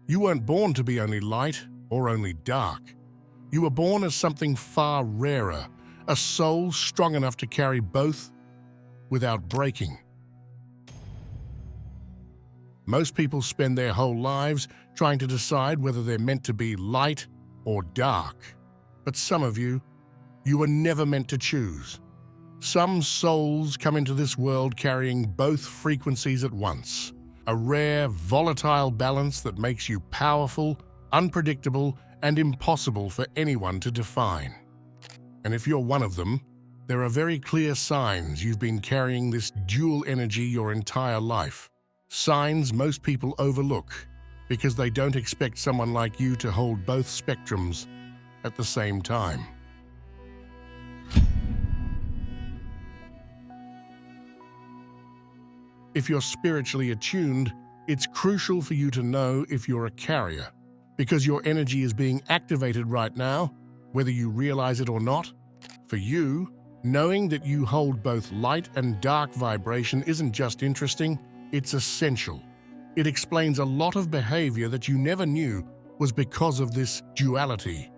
You weren't born to be only light or only dark. You were born as something far rarer, a soul strong enough to carry both without breaking. Most people spend their whole lives trying to decide whether they're meant to be light or dark. But some of you were never meant to choose. Some souls come into this world carrying both frequencies at once, a rare, volatile balance that makes you powerful, unpredictable, and impossible for anyone to define. And if you're one of them, there are very clear signs you've been carrying this dual energy your entire life. Signs most people overlook because they don't expect someone like you to hold both spectrums at the same time. If you're spiritually attuned, it's crucial for you to know if you're a carrier, because your energy is being activated right now, whether you realize it or not. For you, knowing that you hold both light and dark vibration isn't just interesting, it's essential. It explains a lot of behavior that you never knew was because of this duality.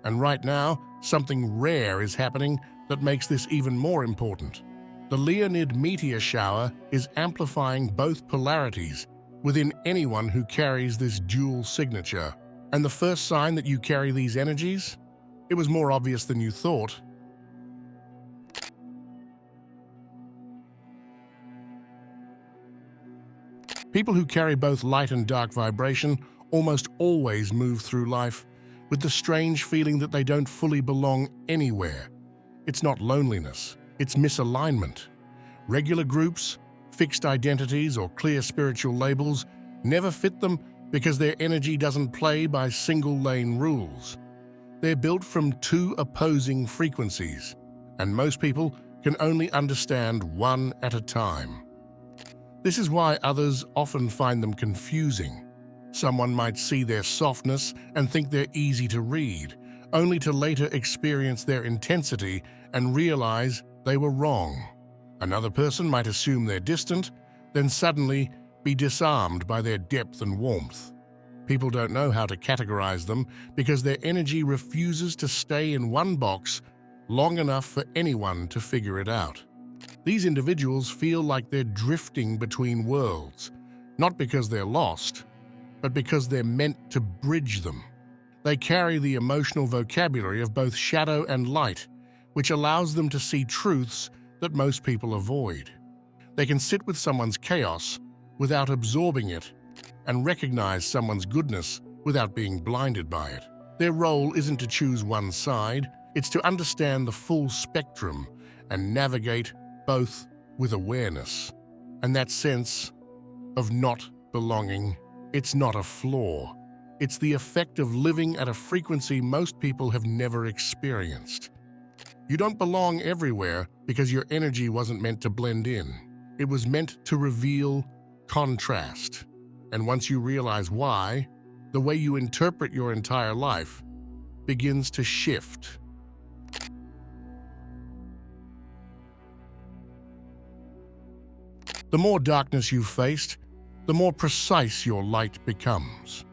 And right now, something rare is happening that makes this even more important. The Leonid meteor shower is amplifying both polarities within anyone who carries this dual signature. And the first sign that you carry these energies? It was more obvious than you thought. People who carry both light and dark vibration almost always move through life with the strange feeling that they don't fully belong anywhere. It's not loneliness, it's misalignment. Regular groups, fixed identities, or clear spiritual labels never fit them because their energy doesn't play by single-lane rules. They're built from two opposing frequencies, and most people can only understand one at a time. This is why others often find them confusing. Someone might see their softness and think they're easy to read, only to later experience their intensity and realize they were wrong. Another person might assume they're distant, then suddenly be disarmed by their depth and warmth. People don't know how to categorize them because their energy refuses to stay in one box long enough for anyone to figure it out. These individuals feel like they're drifting between worlds, not because they're lost, but because they're meant to bridge them. They carry the emotional vocabulary of both shadow and light, which allows them to see truths that most people avoid. They can sit with someone's chaos without absorbing it and recognize someone's goodness without being blinded by it. Their role isn't to choose one side, it's to understand the full spectrum and navigate both with awareness. And that sense of not belonging, it's not a flaw. It's the effect of living at a frequency most people have never experienced. You don't belong everywhere because your energy wasn't meant to blend in. It was meant to reveal contrast. And once you realize why, the way you interpret your entire life begins to shift. The more darkness you've faced, the more precise your light becomes.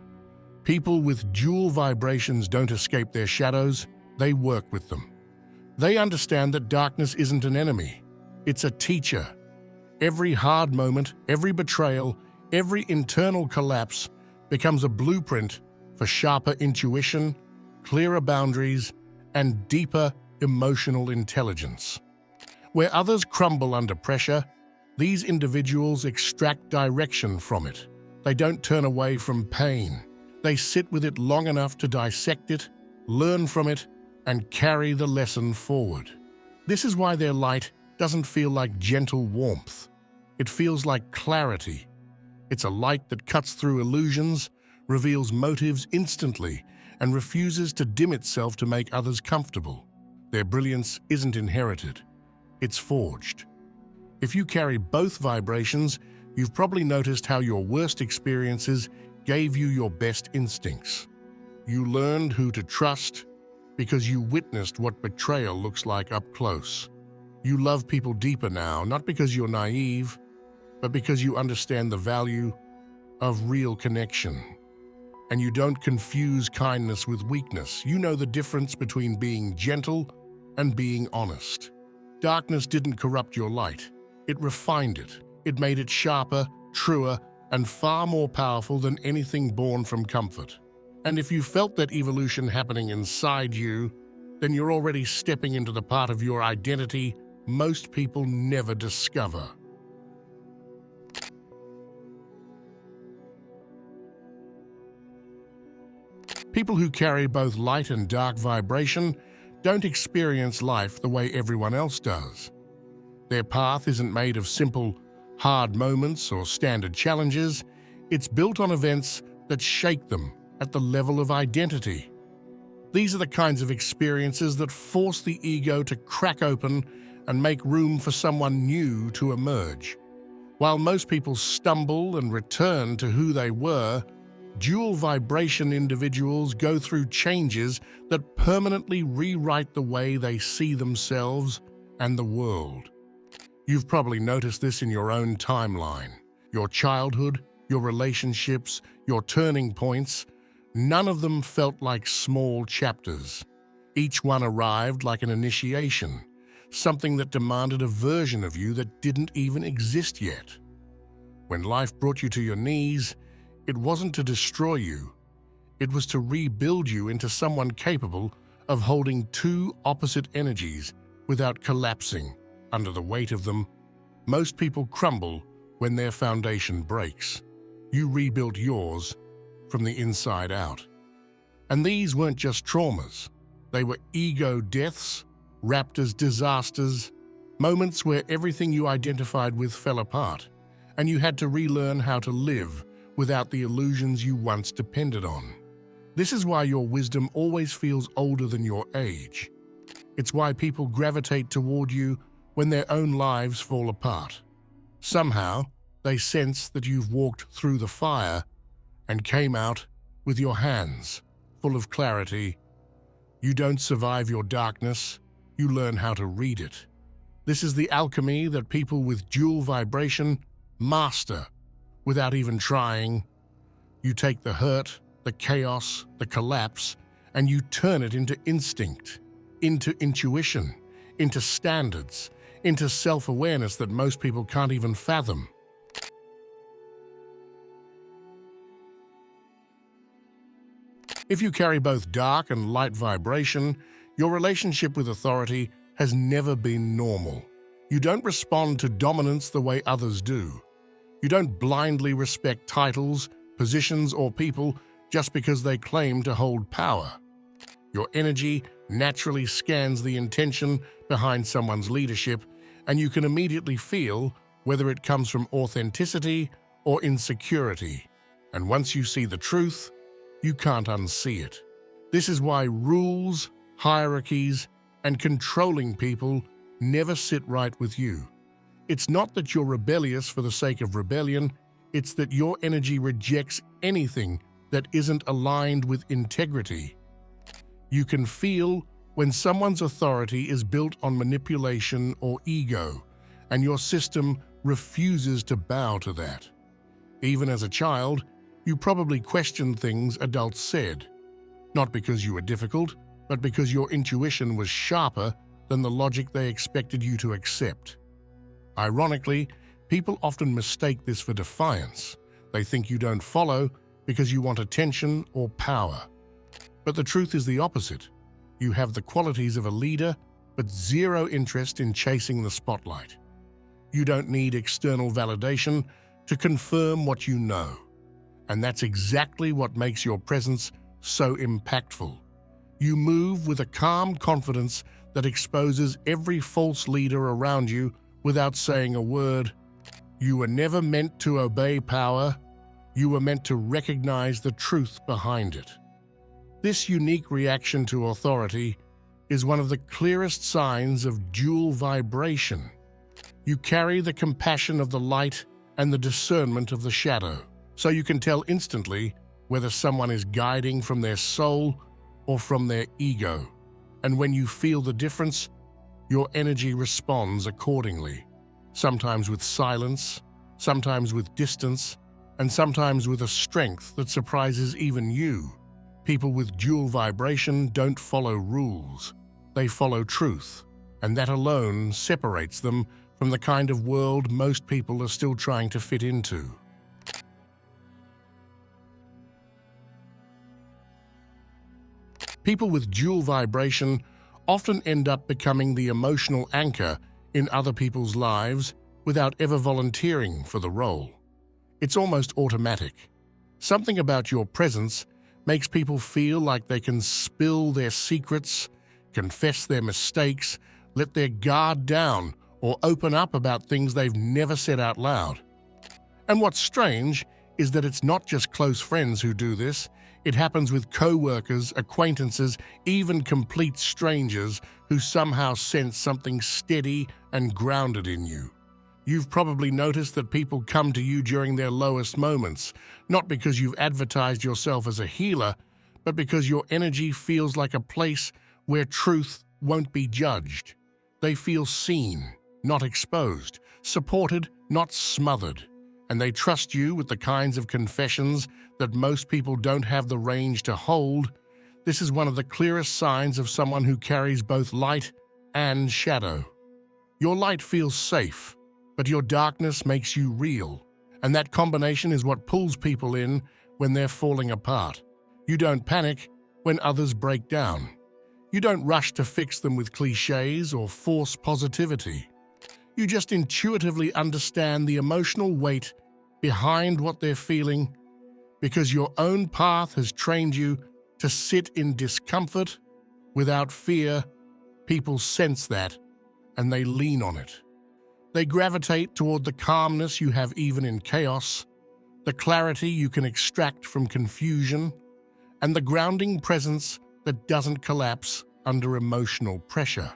People with dual vibrations don't escape their shadows, they work with them. They understand that darkness isn't an enemy, it's a teacher. Every hard moment, every betrayal, every internal collapse becomes a blueprint for sharper intuition, clearer boundaries, and deeper emotional intelligence. Where others crumble under pressure, these individuals extract direction from it. They don't turn away from pain. They sit with it long enough to dissect it, learn from it, and carry the lesson forward. This is why their light doesn't feel like gentle warmth. It feels like clarity. It's a light that cuts through illusions, reveals motives instantly, and refuses to dim itself to make others comfortable. Their brilliance isn't inherited, it's forged. If you carry both vibrations, you've probably noticed how your worst experiences gave you your best instincts. You learned who to trust because you witnessed what betrayal looks like up close. You love people deeper now, not because you're naive, but because you understand the value of real connection. And you don't confuse kindness with weakness. You know the difference between being gentle and being honest. Darkness didn't corrupt your light. It refined it. It made it sharper, truer, and far more powerful than anything born from comfort. And if you felt that evolution happening inside you, then you're already stepping into the part of your identity most people never discover. People who carry both light and dark vibration don't experience life the way everyone else does. Their path isn't made of simple, hard moments or standard challenges. It's built on events that shake them at the level of identity. These are the kinds of experiences that force the ego to crack open and make room for someone new to emerge. While most people stumble and return to who they were, dual vibration individuals go through changes that permanently rewrite the way they see themselves and the world. You've probably noticed this in your own timeline. Your childhood, your relationships, your turning points, none of them felt like small chapters. Each one arrived like an initiation, something that demanded a version of you that didn't even exist yet. When life brought you to your knees, it wasn't to destroy you. It was to rebuild you into someone capable of holding two opposite energies without collapsing under the weight of them. Most people crumble when their foundation breaks. You rebuilt yours from the inside out. And these weren't just traumas. They were ego deaths, wrapped as disasters, moments where everything you identified with fell apart, and you had to relearn how to live without the illusions you once depended on. This is why your wisdom always feels older than your age. It's why people gravitate toward you when their own lives fall apart. Somehow, they sense that you've walked through the fire and came out with your hands full of clarity. You don't survive your darkness, you learn how to read it. This is the alchemy that people with dual vibration master without even trying. You take the hurt, the chaos, the collapse, and you turn it into instinct, into intuition, into standards, into self-awareness that most people can't even fathom. If you carry both dark and light vibration, your relationship with authority has never been normal. You don't respond to dominance the way others do. You don't blindly respect titles, positions, or people just because they claim to hold power. Your energy naturally scans the intention behind someone's leadership, and you can immediately feel whether it comes from authenticity or insecurity. And once you see the truth, you can't unsee it. This is why rules, hierarchies, and controlling people never sit right with you. It's not that you're rebellious for the sake of rebellion, it's that your energy rejects anything that isn't aligned with integrity. You can feel when someone's authority is built on manipulation or ego, and your system refuses to bow to that. Even as a child, you probably questioned things adults said, not because you were difficult, but because your intuition was sharper than the logic they expected you to accept. Ironically, people often mistake this for defiance. They think you don't follow because you want attention or power. But the truth is the opposite. You have the qualities of a leader, but zero interest in chasing the spotlight. You don't need external validation to confirm what you know. And that's exactly what makes your presence so impactful. You move with a calm confidence that exposes every false leader around you without saying a word. You were never meant to obey power. You were meant to recognize the truth behind it. This unique reaction to authority is one of the clearest signs of dual vibration. You carry the compassion of the light and the discernment of the shadow, so you can tell instantly whether someone is guiding from their soul or from their ego. And when you feel the difference, your energy responds accordingly, sometimes with silence, sometimes with distance, and sometimes with a strength that surprises even you. People with dual vibration don't follow rules. They follow truth, and that alone separates them from the kind of world most people are still trying to fit into. People with dual vibration often end up becoming the emotional anchor in other people's lives without ever volunteering for the role. It's almost automatic. Something about your presence makes people feel like they can spill their secrets, confess their mistakes, let their guard down, or open up about things they've never said out loud. And what's strange is that it's not just close friends who do this. It happens with co-workers, acquaintances, even complete strangers who somehow sense something steady and grounded in you. You've probably noticed that people come to you during their lowest moments, not because you've advertised yourself as a healer, but because your energy feels like a place where truth won't be judged. They feel seen, not exposed, supported, not smothered, and they trust you with the kinds of confessions that most people don't have the range to hold. This is one of the clearest signs of someone who carries both light and shadow. Your light feels safe, but your darkness makes you real, and that combination is what pulls people in when they're falling apart. You don't panic when others break down. You don't rush to fix them with cliches or force positivity. You just intuitively understand the emotional weight behind what they're feeling because your own path has trained you to sit in discomfort without fear. People sense that, and they lean on it. They gravitate toward the calmness you have even in chaos, the clarity you can extract from confusion, and the grounding presence that doesn't collapse under emotional pressure.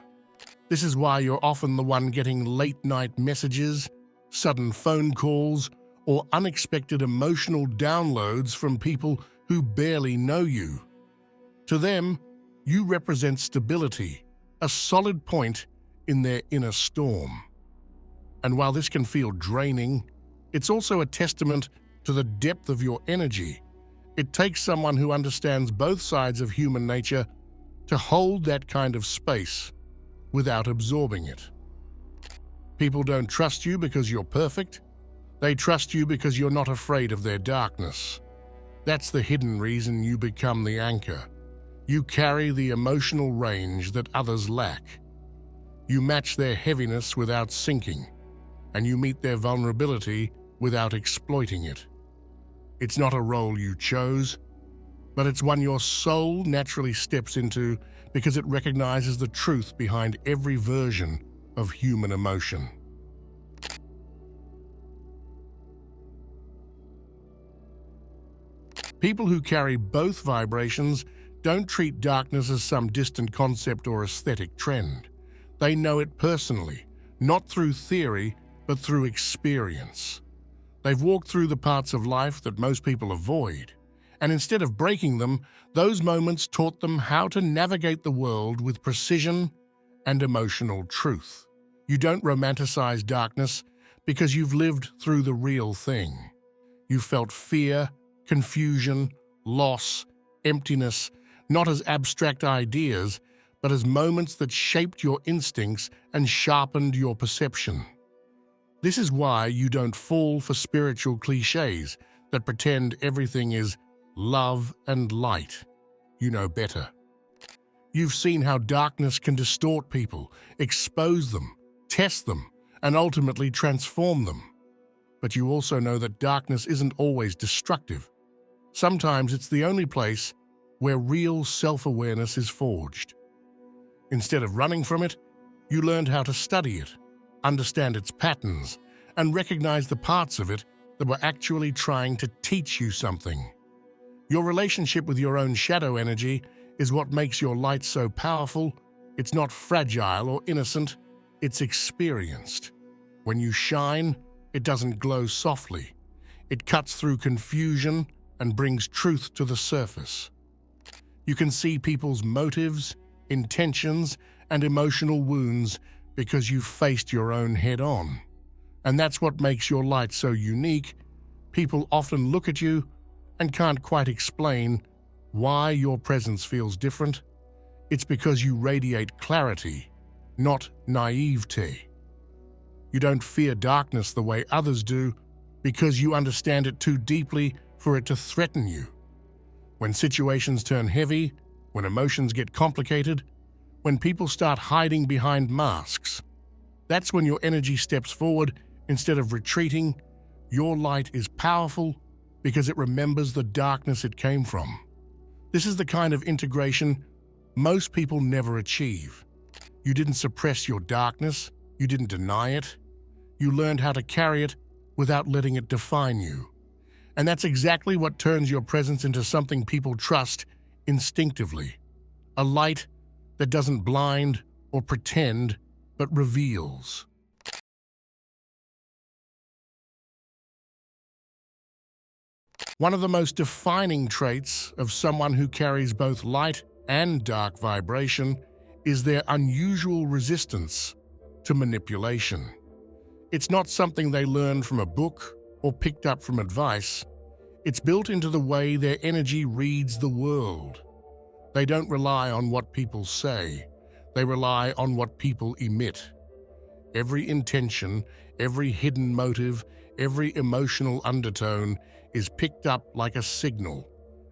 This is why you're often the one getting late-night messages, sudden phone calls, or unexpected emotional downloads from people who barely know you. To them, you represent stability, a solid point in their inner storm. And while this can feel draining, it's also a testament to the depth of your energy. It takes someone who understands both sides of human nature to hold that kind of space without absorbing it. People don't trust you because you're perfect. They trust you because you're not afraid of their darkness. That's the hidden reason you become the anchor. You carry the emotional range that others lack. You match their heaviness without sinking, and you meet their vulnerability without exploiting it. It's not a role you chose, but it's one your soul naturally steps into because it recognizes the truth behind every version of human emotion. People who carry both vibrations don't treat darkness as some distant concept or aesthetic trend. They know it personally, not through theory, but through experience. They've walked through the parts of life that most people avoid, and instead of breaking them, those moments taught them how to navigate the world with precision and emotional truth. You don't romanticize darkness because you've lived through the real thing. You felt fear, confusion, loss, emptiness, not as abstract ideas, but as moments that shaped your instincts and sharpened your perception. This is why you don't fall for spiritual cliches that pretend everything is love and light. You know better. You've seen how darkness can distort people, expose them, test them, and ultimately transform them. But you also know that darkness isn't always destructive. Sometimes it's the only place where real self-awareness is forged. Instead of running from it, you learned how to study it, understand its patterns, and recognize the parts of it that were actually trying to teach you something. Your relationship with your own shadow energy is what makes your light so powerful. It's not fragile or innocent, it's experienced. When you shine, it doesn't glow softly. It cuts through confusion and brings truth to the surface. You can see people's motives, intentions, and emotional wounds because you've faced your own head-on. And that's what makes your light so unique, People often look at you and can't quite explain why your presence feels different. It's because you radiate clarity, not naivete. You don't fear darkness the way others do because you understand it too deeply for it to threaten you. When situations turn heavy, when emotions get complicated, when people start hiding behind masks, that's when your energy steps forward instead of retreating. Your light is powerful because it remembers the darkness it came from. This is the kind of integration most people never achieve. You didn't suppress your darkness, you didn't deny it. You learned how to carry it without letting it define you. And that's exactly what turns your presence into something people trust instinctively. A light that doesn't blind or pretend, but reveals. One of the most defining traits of someone who carries both light and dark vibration is their unusual resistance to manipulation. It's not something they learned from a book or picked up from advice. It's built into the way their energy reads the world. They don't rely on what people say. They rely on what people emit. Every intention, every hidden motive, every emotional undertone is picked up like a signal.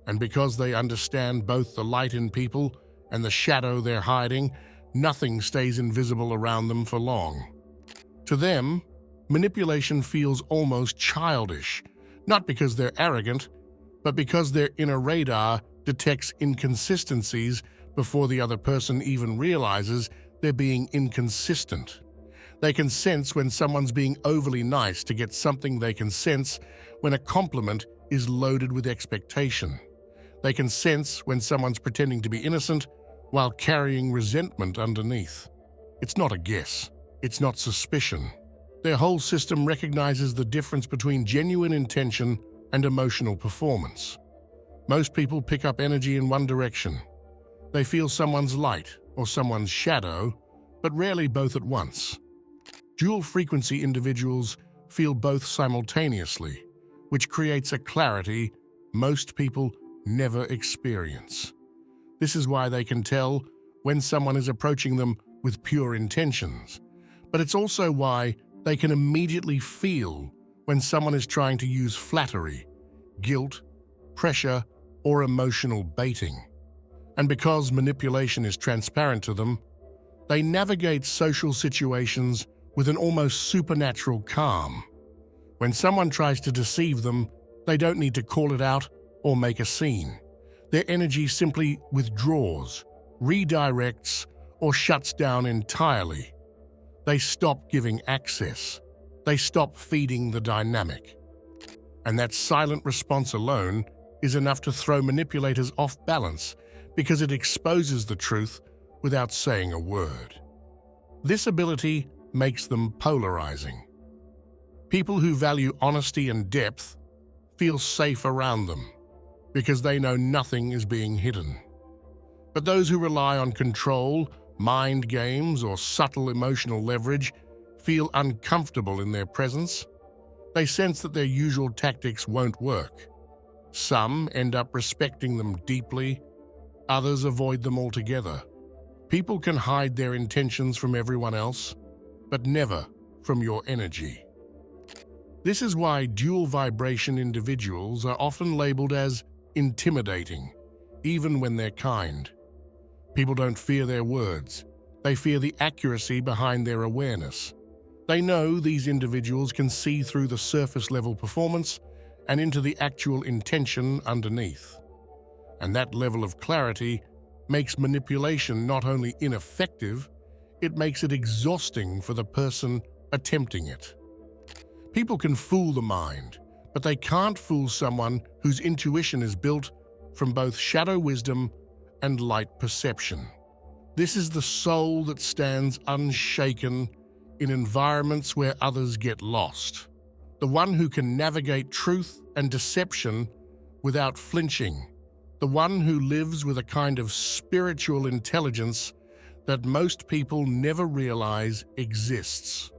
And because they understand both the light in people and the shadow they're hiding, nothing stays invisible around them for long. To them, manipulation feels almost childish, not because they're arrogant, but because their inner radar detects inconsistencies before the other person even realizes they're being inconsistent. They can sense when someone's being overly nice to get something. They can sense when a compliment is loaded with expectation. They can sense when someone's pretending to be innocent while carrying resentment underneath. It's not a guess. It's not suspicion. Their whole system recognizes the difference between genuine intention and emotional performance. Most people pick up energy in one direction. They feel someone's light or someone's shadow, but rarely both at once. Dual-frequency individuals feel both simultaneously, which creates a clarity most people never experience. This is why they can tell when someone is approaching them with pure intentions, but it's also why they can immediately feel when someone is trying to use flattery, guilt, pressure, or emotional baiting. And because manipulation is transparent to them, they navigate social situations with an almost supernatural calm. When someone tries to deceive them, they don't need to call it out or make a scene. Their energy simply withdraws, redirects, or shuts down entirely. They stop giving access. They stop feeding the dynamic. And that silent response alone is enough to throw manipulators off balance because it exposes the truth without saying a word. This ability makes them polarizing. People who value honesty and depth feel safe around them because they know nothing is being hidden. But those who rely on control, mind games, or subtle emotional leverage feel uncomfortable in their presence. They sense that their usual tactics won't work. Some end up respecting them deeply, others avoid them altogether. People can hide their intentions from everyone else, but never from your energy. This is why dual vibration individuals are often labeled as intimidating, even when they're kind. People don't fear their words. They fear the accuracy behind their awareness. They know these individuals can see through the surface-level performance and into the actual intention underneath. And that level of clarity makes manipulation not only ineffective, it makes it exhausting for the person attempting it. People can fool the mind, but they can't fool someone whose intuition is built from both shadow wisdom and light perception. This is the soul that stands unshaken in environments where others get lost. The one who can navigate truth and deception without flinching. The one who lives with a kind of spiritual intelligence that most people never realize exists.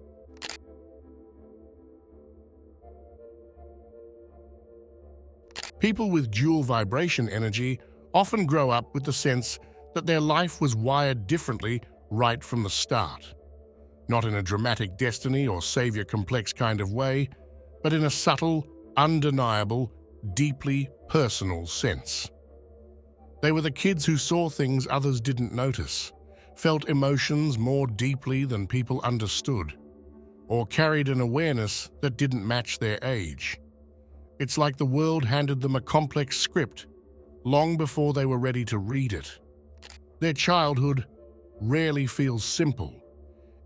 People with dual vibration energy often grow up with the sense that their life was wired differently right from the start. Not in a dramatic destiny or savior complex kind of way, but in a subtle, undeniable, deeply personal sense. They were the kids who saw things others didn't notice, felt emotions more deeply than people understood, or carried an awareness that didn't match their age. It's like the world handed them a complex script long before they were ready to read it. Their childhood rarely feels simple.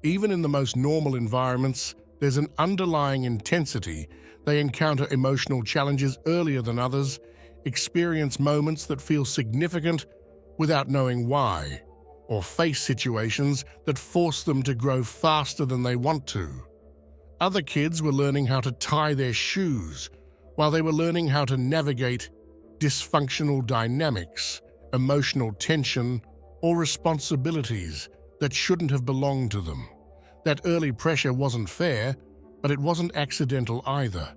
Even in the most normal environments, there's an underlying intensity. They encounter emotional challenges earlier than others, experience moments that feel significant without knowing why, or face situations that force them to grow faster than they want to. Other kids were learning how to tie their shoes, while they were learning how to navigate dysfunctional dynamics, emotional tension, or responsibilities that shouldn't have belonged to them. That early pressure wasn't fair, but it wasn't accidental either.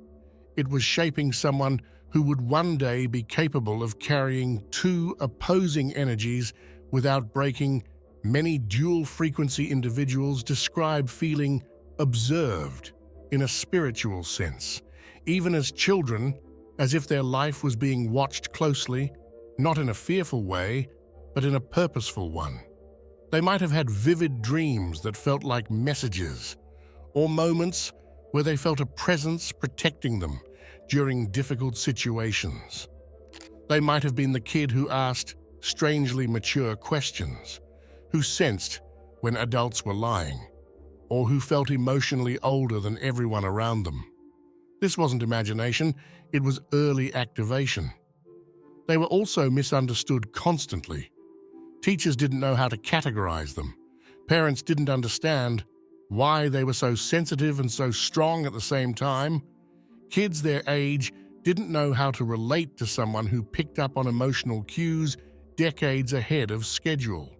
It was shaping someone who would one day be capable of carrying two opposing energies without breaking. Many dual-frequency individuals describe feeling observed in a spiritual sense, even as children, as if their life was being watched closely, not in a fearful way, but in a purposeful one. They might have had vivid dreams that felt like messages, or moments where they felt a presence protecting them during difficult situations. They might have been the kid who asked strangely mature questions, who sensed when adults were lying, or who felt emotionally older than everyone around them. This wasn't imagination, it was early activation. They were also misunderstood constantly. Teachers didn't know how to categorize them. Parents didn't understand why they were so sensitive and so strong at the same time. Kids their age didn't know how to relate to someone who picked up on emotional cues decades ahead of schedule.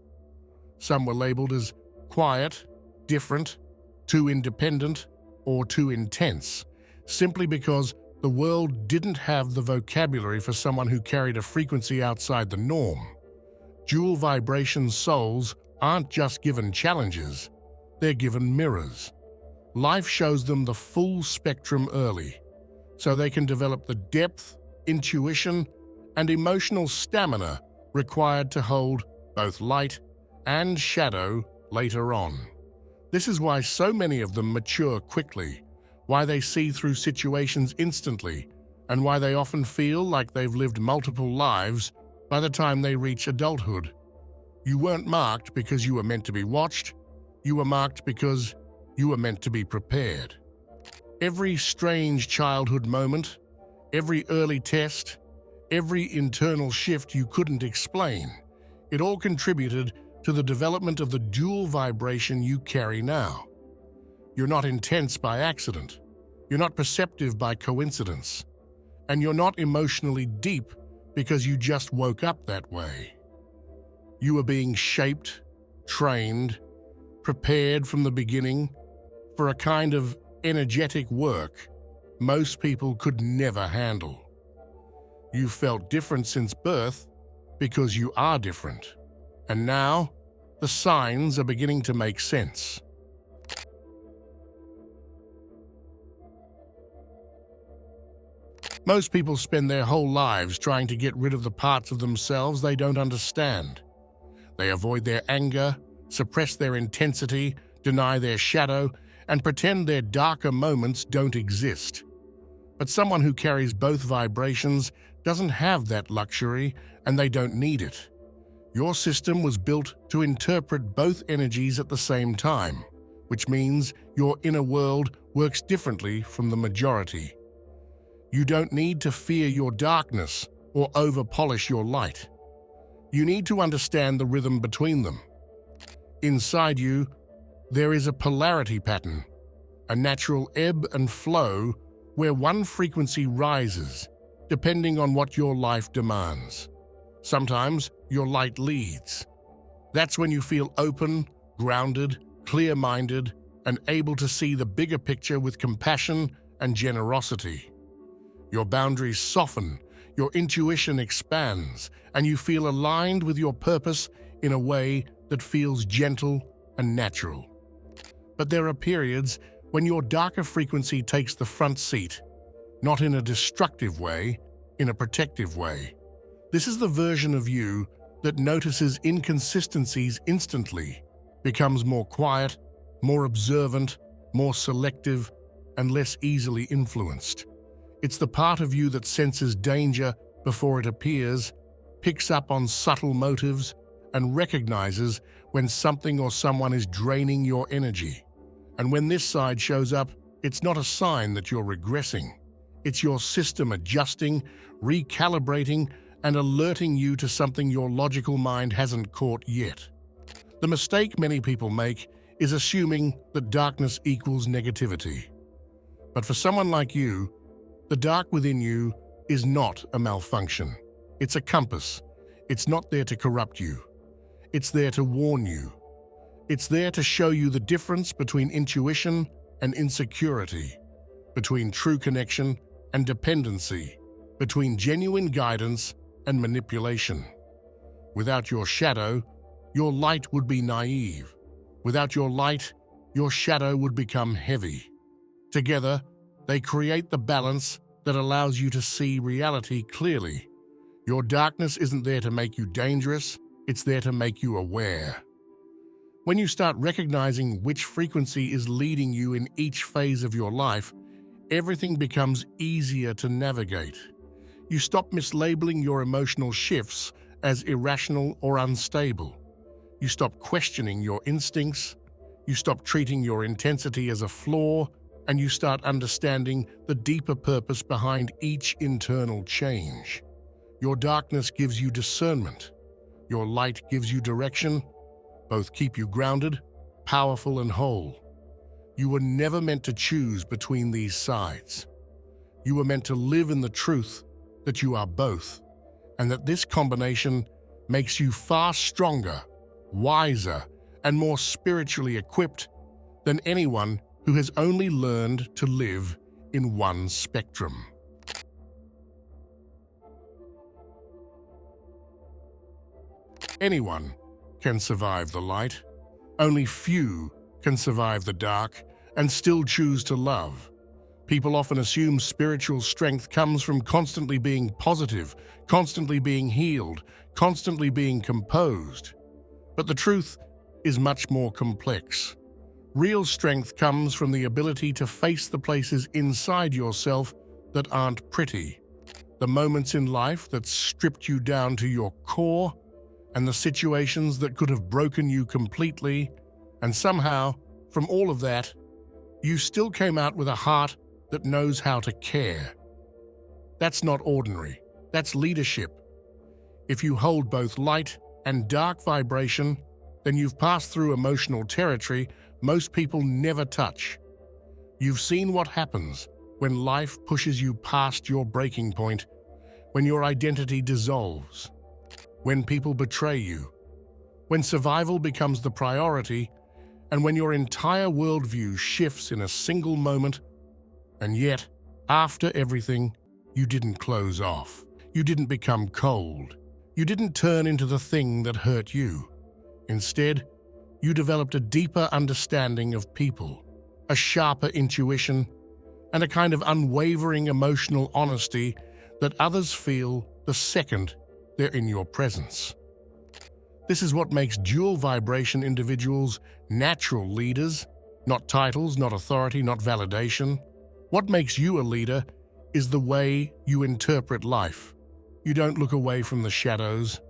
Some were labeled as quiet, different, too independent, or too intense, simply because the world didn't have the vocabulary for someone who carried a frequency outside the norm. Dual vibration souls aren't just given challenges, they're given mirrors. Life shows them the full spectrum early, so they can develop the depth, intuition, and emotional stamina required to hold both light and shadow later on. This is why so many of them mature quickly, why they see through situations instantly, and why they often feel like they've lived multiple lives by the time they reach adulthood. You weren't marked because you were meant to be watched, you were marked because you were meant to be prepared. Every strange childhood moment, every early test, every internal shift you couldn't explain, it all contributed to the development of the dual vibration you carry now. You're not intense by accident, you're not perceptive by coincidence, and you're not emotionally deep because you just woke up that way. You are being shaped, trained, prepared from the beginning for a kind of energetic work most people could never handle. You felt different since birth because you are different, and now the signs are beginning to make sense. Most people spend their whole lives trying to get rid of the parts of themselves they don't understand. They avoid their anger, suppress their intensity, deny their shadow, and pretend their darker moments don't exist. But someone who carries both vibrations doesn't have that luxury, and they don't need it. Your system was built to interpret both energies at the same time, which means your inner world works differently from the majority. You don't need to fear your darkness or over-polish your light. You need to understand the rhythm between them. Inside you, there is a polarity pattern, a natural ebb and flow where one frequency rises, depending on what your life demands. Sometimes your light leads. That's when you feel open, grounded, clear-minded, and able to see the bigger picture with compassion and generosity. Your boundaries soften, Your intuition expands, and you feel aligned with your purpose in a way that feels gentle and natural. But there are periods when your darker frequency takes the front seat, not in a destructive way, in a protective way. This is the version of you that notices inconsistencies instantly, becomes more quiet, more observant, more selective, and less easily influenced. It's the part of you that senses danger before it appears, picks up on subtle motives, and recognizes when something or someone is draining your energy. And when this side shows up, it's not a sign that you're regressing. It's your system adjusting, recalibrating, and alerting you to something your logical mind hasn't caught yet. The mistake many people make is assuming that darkness equals negativity. But for someone like you, the dark within you is not a malfunction. It's a compass. It's not there to corrupt you. It's there to warn you. It's there to show you the difference between intuition and insecurity, between true connection and dependency, between genuine guidance and manipulation. Without your shadow, your light would be naive. Without your light, your shadow would become heavy. Together, they create the balance that allows you to see reality clearly. Your darkness isn't there to make you dangerous, it's there to make you aware. When you start recognizing which frequency is leading you in each phase of your life, everything becomes easier to navigate. You stop mislabeling your emotional shifts as irrational or unstable. You stop questioning your instincts, you stop treating your intensity as a flaw, and you start understanding the deeper purpose behind each internal change. Your darkness gives you discernment. Your light gives you direction. Both keep you grounded, powerful, and whole. You were never meant to choose between these sides. You were meant to live in the truth that you are both, and that this combination makes you far stronger, wiser, and more spiritually equipped than anyone who has only learned to live in one spectrum. Anyone can survive the light. Only few can survive the dark and still choose to love. People often assume spiritual strength comes from constantly being positive, constantly being healed, constantly being composed. But the truth is much more complex. Real strength comes from the ability to face the places inside yourself that aren't pretty, the moments in life that stripped you down to your core, and the situations that could have broken you completely, and somehow, from all of that, you still came out with a heart that knows how to care. That's not ordinary, that's leadership. If you hold both light and dark vibration, then you've passed through emotional territory most people never touch. You've seen what happens when life pushes you past your breaking point, when your identity dissolves, when people betray you, when survival becomes the priority, and when your entire worldview shifts in a single moment. And yet, after everything, you didn't close off. You didn't become cold. You didn't turn into the thing that hurt you. Instead, you developed a deeper understanding of people, a sharper intuition, and a kind of unwavering emotional honesty that others feel the second they're in your presence. This is what makes dual vibration individuals natural leaders, not titles, not authority, not validation. What makes you a leader is the way you interpret life. You don't look away from the shadows.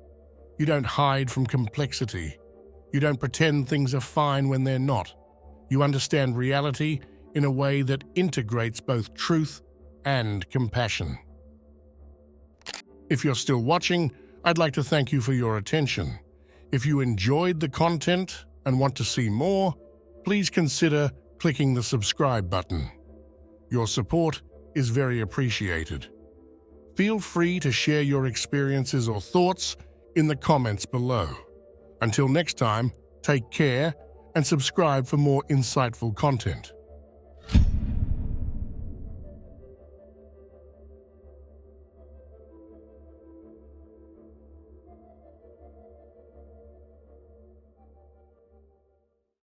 You don't hide from complexity. You don't pretend things are fine when they're not. You understand reality in a way that integrates both truth and compassion. If you're still watching, I'd like to thank you for your attention. If you enjoyed the content and want to see more, please consider clicking the subscribe button. Your support is very appreciated. Feel free to share your experiences or thoughts in the comments below. Until next time, take care and subscribe for more insightful content.